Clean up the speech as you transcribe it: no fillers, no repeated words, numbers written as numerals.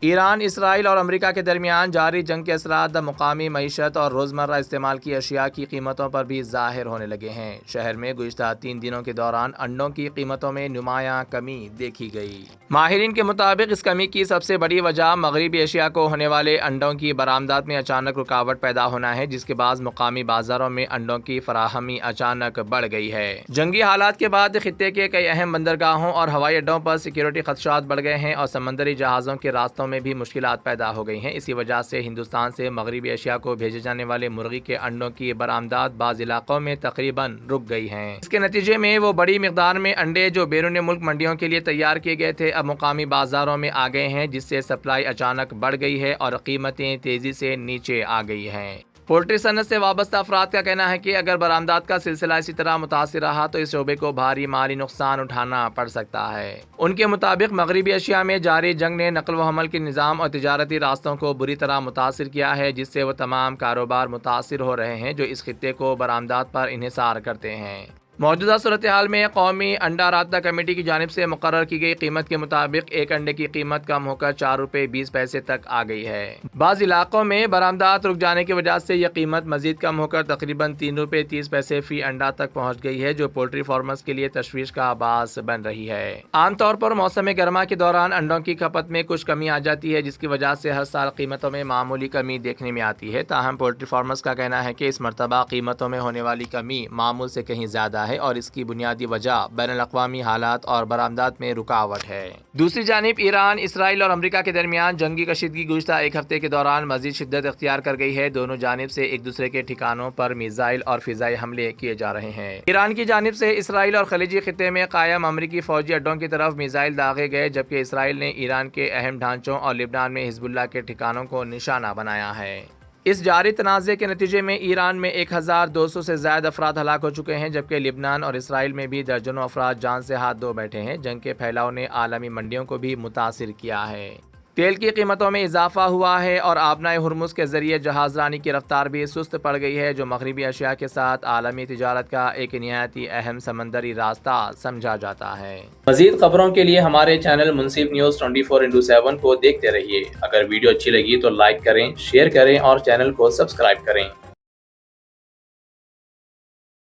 ایران، اسرائیل اور امریکہ کے درمیان جاری جنگ کے اثرات مقامی معیشت اور روزمرہ استعمال کی اشیاء کی قیمتوں پر بھی ظاہر ہونے لگے ہیں۔ شہر میں گزشتہ 3 دنوں کے دوران انڈوں کی قیمتوں میں نمایاں کمی دیکھی گئی۔ ماہرین کے مطابق اس کمی کی سب سے بڑی وجہ مغربی ایشیا کو ہونے والے انڈوں کی برآمدات میں اچانک رکاوٹ پیدا ہونا ہے، جس کے بعد مقامی بازاروں میں انڈوں کی فراہمی اچانک بڑھ گئی ہے۔ جنگی حالات کے بعد خطے کے کئی اہم بندرگاہوں اور ہوائی اڈوں پر سیکیورٹی خدشات بڑھ گئے ہیں اور سمندری جہازوں کے راستوں میں بھی مشکلات پیدا ہو گئی ہیں۔ اسی وجہ سے ہندوستان سے مغربی ایشیا کو بھیجے جانے والے مرغی کے انڈوں کی برآمدات بعض علاقوں میں تقریباً رک گئی ہیں۔ اس کے نتیجے میں وہ بڑی مقدار میں انڈے جو بیرون ملک منڈیوں کے لیے تیار کیے گئے تھے اب مقامی بازاروں میں آ گئے ہیں، جس سے سپلائی اچانک بڑھ گئی ہے اور قیمتیں تیزی سے نیچے آ گئی ہیں۔ پولٹری صنعت سے وابستہ افراد کا کہنا ہے کہ اگر برآمدات کا سلسلہ اسی طرح متاثر رہا تو اس شعبے کو بھاری مالی نقصان اٹھانا پڑ سکتا ہے۔ ان کے مطابق مغربی ایشیا میں جاری جنگ نے نقل و حمل کے نظام اور تجارتی راستوں کو بری طرح متاثر کیا ہے، جس سے وہ تمام کاروبار متاثر ہو رہے ہیں جو اس خطے کو برآمدات پر انحصار کرتے ہیں۔ موجودہ صورتحال میں قومی انڈا رابطہ کمیٹی کی جانب سے مقرر کی گئی قیمت کے مطابق ایک انڈے کی قیمت کم ہو کر 4 روپے 20 پیسے تک آ گئی ہے۔ بعض علاقوں میں برآمدات رک جانے کی وجہ سے یہ قیمت مزید کم ہو کر تقریباً 3 روپے 30 پیسے فی انڈا تک پہنچ گئی ہے، جو پولٹری فارمرز کے لیے تشویش کا باعث بن رہی ہے۔ عام طور پر موسم گرما کے دوران انڈوں کی کھپت میں کچھ کمی آ جاتی ہے، جس کی وجہ سے ہر سال قیمتوں میں معمولی کمی دیکھنے میں آتی ہے۔ تاہم پولٹری فارمرز کا کہنا ہے کہ اس مرتبہ قیمتوں میں ہونے والی کمی معمول سے کہیں زیادہ ہے اور اس کی بنیادی وجہ بین الاقوامی حالات اور برآمدات میں رکاوٹ ہے۔ دوسری جانب ایران، اسرائیل اور امریکہ کے درمیان جنگی کشیدگی گزشتہ ایک ہفتے کے دوران مزید شدت اختیار کر گئی ہے۔ دونوں جانب سے ایک دوسرے کے ٹھکانوں پر میزائل اور فضائی حملے کیے جا رہے ہیں۔ ایران کی جانب سے اسرائیل اور خلیجی خطے میں قائم امریکی فوجی اڈوں کی طرف میزائل داغے گئے، جبکہ اسرائیل نے ایران کے اہم ڈھانچوں اور لبنان میں حزب اللہ کے ٹھکانوں کو نشانہ بنایا ہے۔ اس جاری تنازع کے نتیجے میں ایران میں 1200 سے زائد افراد ہلاک ہو چکے ہیں، جبکہ لبنان اور اسرائیل میں بھی درجنوں افراد جان سے ہاتھ دھو بیٹھے ہیں۔ جنگ کے پھیلاؤ نے عالمی منڈیوں کو بھی متاثر کیا ہے۔ تیل کی قیمتوں میں اضافہ ہوا ہے اور آبنائے ہرمز کے ذریعے جہاز رانی کی رفتار بھی سست پڑ گئی ہے، جو مغربی ایشیا کے ساتھ عالمی تجارت کا ایک نہایت اہم سمندری راستہ سمجھا جاتا ہے۔ مزید خبروں کے لیے ہمارے چینل منصف نیوز 24x7 کو دیکھتے رہیے۔ اگر ویڈیو اچھی لگی تو لائک کریں، شیئر کریں اور چینل کو سبسکرائب کریں۔